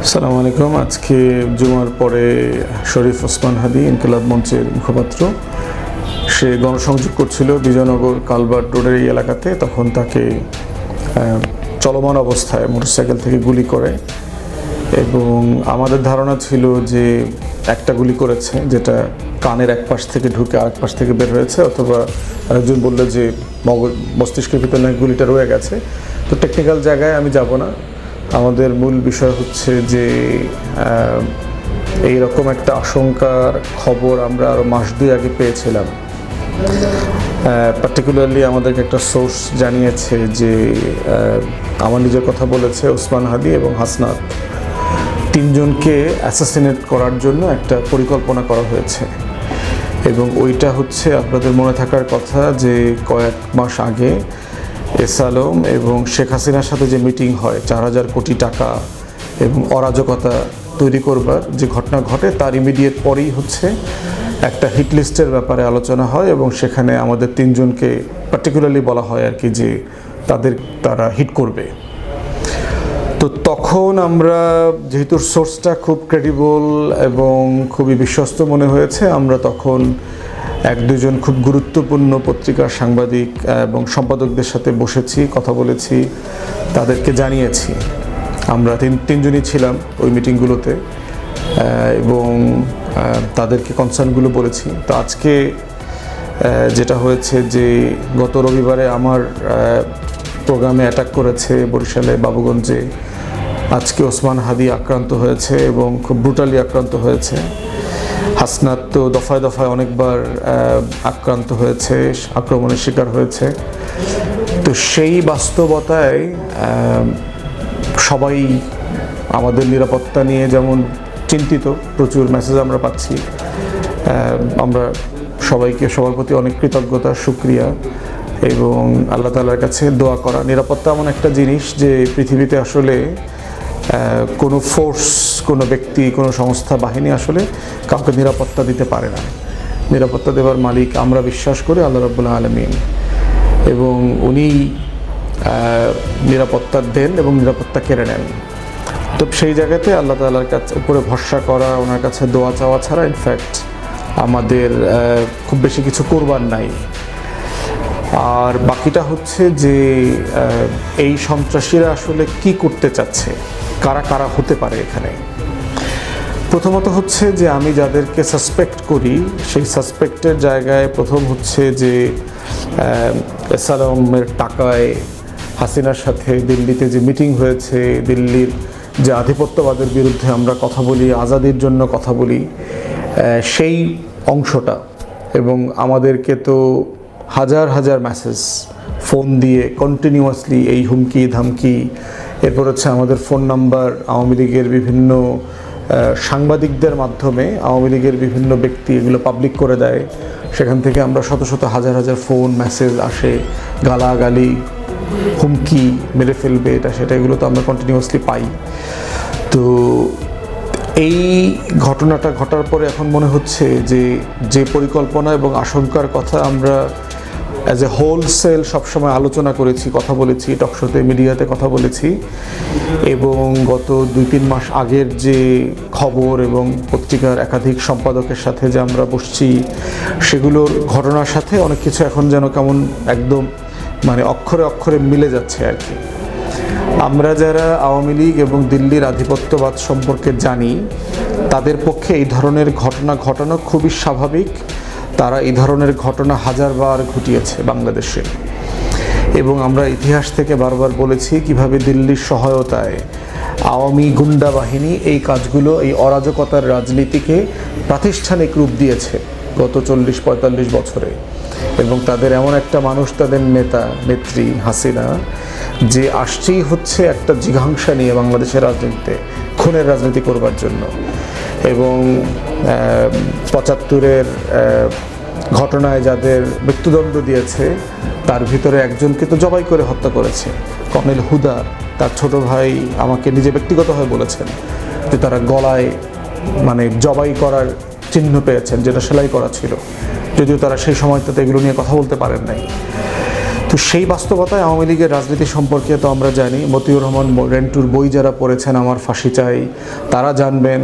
আসসালামু আলাইকুম। আজকে জুমার পরে শরীফ ওসমান হাদি ইনকিলাব মঞ্চের মুখপাত্র সে গণসংযোগ করছিল বিজয়নগর কালভার্ট রোডের এই এলাকাতে। তখন তাকে চলমান অবস্থায় মোটরসাইকেল থেকে গুলি করে এবং আমাদের ধারণা ছিল যে একটা গুলি করেছে, যেটা কানের এক পাশ থেকে ঢুকে আরেক পাশ থেকে বের হয়েছে, অথবা আরেকজন বললো যে মস্তিষ্কের ভিতরে নাকি গুলিটা রয়ে গেছে। তো টেকনিক্যাল জায়গায় আমি যাব না। আমাদের মূল বিষয় হচ্ছে যে এই রকম একটা আশঙ্কার খবর আমরা আরও মাস দুই আগে পেয়েছিলাম। পার্টিকুলারলি আমাদেরকে একটা সোর্স জানিয়েছে যে আমার নিজের কথা বলেছে ওসমান হাদি এবং হাসনাত তিনজনকে অ্যাসাসিনেট করার জন্য একটা পরিকল্পনা করা হয়েছে। এবং ওইটা হচ্ছে আপনাদের মনে থাকার কথা যে কয়েক মাস আগে এস আলম এবং শেখ হাসিনার সাথে যে মিটিং হয় 4,000 কোটি টাকা এবং অরাজকতা তৈরি করবার যে ঘটনা ঘটে, তার ইমিডিয়েট পরেই হচ্ছে একটা হিট লিস্টের ব্যাপারে আলোচনা হয় এবং সেখানে আমাদের তিনজনকে পার্টিকুলারলি বলা হয় আর কি যে তারা হিট করবে। তো তখন আমরা, যেহেতু সোর্সটা খুব ক্রেডিবল এবং খুবই বিশ্বস্ত মনে হয়েছে, আমরা তখন এক দুজন খুব গুরুত্বপূর্ণ পত্রিকার সাংবাদিক এবং সম্পাদকদের সাথে বসেছি, কথা বলেছি, তাদেরকে জানিয়েছি। আমরা তিনজনই ছিলাম ওই মিটিংগুলোতে এবং তাদেরকে কনসার্নগুলো বলেছি। তো আজকে যেটা হয়েছে যে গত রবিবারে আমার প্রোগ্রামে অ্যাটাক করেছে বরিশালে বাবুগঞ্জে। আজকে ওসমান হাদি আক্রান্ত হয়েছে এবং খুব ব্রুটালি আক্রান্ত হয়েছে। হাসনাত তো দফায় দফায় অনেকবার আক্রান্ত হয়েছে, আক্রমণের শিকার হয়েছে। তো সেই বাস্তবতায় সবাই আমাদের নিরাপত্তা নিয়ে যেমন চিন্তিত, প্রচুর মেসেজ আমরা পাচ্ছি। আমরা সবার প্রতি অনেক কৃতজ্ঞতা, শুকরিয়া এবং আল্লাহ তাআলার কাছে দোয়া করা। নিরাপত্তা এমন একটা জিনিস যে পৃথিবীতে আসলে কোনো ফোর্স, কোনো ব্যক্তি, কোনো সংস্থা, বাহিনী আসলে কাউকে নিরাপত্তা দিতে পারে না। নিরাপত্তা দেওয়ার মালিক আমরা বিশ্বাস করি আল্লাহ রাব্বুল আলামিন, এবং উনি নিরাপত্তা দেন এবং নিরাপত্তা কেড়ে নেন। তো সেই জায়গাতে আল্লাহ তাআলার কাছে উপরে ভরসা করা, ওনার কাছে দোয়া চাওয়া ছাড়া ইনফ্যাক্ট আমাদের খুব বেশি কিছু করবার নাই। আর বাকিটা হচ্ছে যে এই সন্ত্রাসীরা আসলে কি করতে চাচ্ছে, কারা কারা হতে পারে এখানে। প্রথমত হচ্ছে যে আমি যাদেরকে সাসপেক্ট করি সেই সাসপেক্টের জায়গায় প্রথম হচ্ছে যে এস আলমের টাকায় হাসিনার সাথে দিল্লিতে যে মিটিং হয়েছে, দিল্লির যে আধিপত্যবাদের বিরুদ্ধে আমরা কথা বলি, আজাদির জন্য কথা বলি, সেই অংশটা। এবং আমাদেরকে তো হাজার হাজার মেসেজ ফোন দিয়ে কন্টিনিউয়াসলি এই হুমকি ধামকি। এরপর হচ্ছে আমাদের ফোন নাম্বার আওয়ামী লীগের বিভিন্ন সাংবাদিকদের মাধ্যমে আওয়ামী লীগের বিভিন্ন ব্যক্তি এগুলো পাবলিক করে দেয়। সেখান থেকে আমরা শত শত হাজার হাজার ফোন মেসেজ আসে, গালাগালি, হুমকি, মেরে ফেলবে, এটা সেটা, এগুলো তো আমরা কন্টিনিউয়াসলি পাই। তো এই ঘটনাটা ঘটার পরে এখন মনে হচ্ছে যে পরিকল্পনা এবং আশঙ্কার কথা আমরা অ্যাজ এ হোলসেল সবসময় আলোচনা করেছি, কথা বলেছি, টকশোতে, মিডিয়াতে কথা বলেছি, এবং গত 2-3 মাস আগের যে খবর এবং পত্রিকার একাধিক সম্পাদকের সাথে যে আমরা বসছি, সেগুলোর ঘটনার সাথে অনেক কিছু এখন যেন কেমন একদম অক্ষরে অক্ষরে মিলে যাচ্ছে আর কি। আমরা যারা আওয়ামী লীগ এবং দিল্লির আধিপত্যবাদ সম্পর্কে জানি, তাদের পক্ষে এই ধরনের ঘটনা ঘটানো খুবই স্বাভাবিক। তারা এই ধরনের ঘটনা হাজারবার ঘটিয়েছে বাংলাদেশে, এবং আমরা ইতিহাস থেকে বারবার বলেছি কিভাবে দিল্লির সহায়তায় আওয়ামী গুন্ডা বাহিনী এই কাজগুলো, এই অরাজকতার রাজনীতিকে প্রাতিষ্ঠানিক রূপ দিয়েছে গত 40-45 বছরে। এবং তাদের এমন একটা মানুষ, তাদের নেত্রী হাসিনা, যে আসছেই হচ্ছে একটা জিঘাংসা নিয়ে বাংলাদেশের রাজনীতিতে খুনের রাজনীতি করবার জন্য। এবং 75-এর ঘটনায় যাদের মৃত্যুদণ্ড দিয়েছে তার ভিতরে একজনকে তো জবাই করে হত্যা করেছে। কর্নেল হুদা, তার ছোট ভাই আমাকে নিজে ব্যক্তিগতভাবে বলেছেন যে তারা গলায় জবাই করার চিহ্ন পেয়েছেন, যেটা সেলাই করা ছিল, যদিও তারা সেই সময়টাতে এগুলো নিয়ে কথা বলতে পারেন নাই। তো তো সেই বাস্তবতায় আওয়ামী লীগের রাজনীতি সম্পর্কে তো আমরা জানি। মতিউর রহমান রেন্টুর বই যারা পড়েছেন আমার ফাঁসি চাই তারা জানবেন।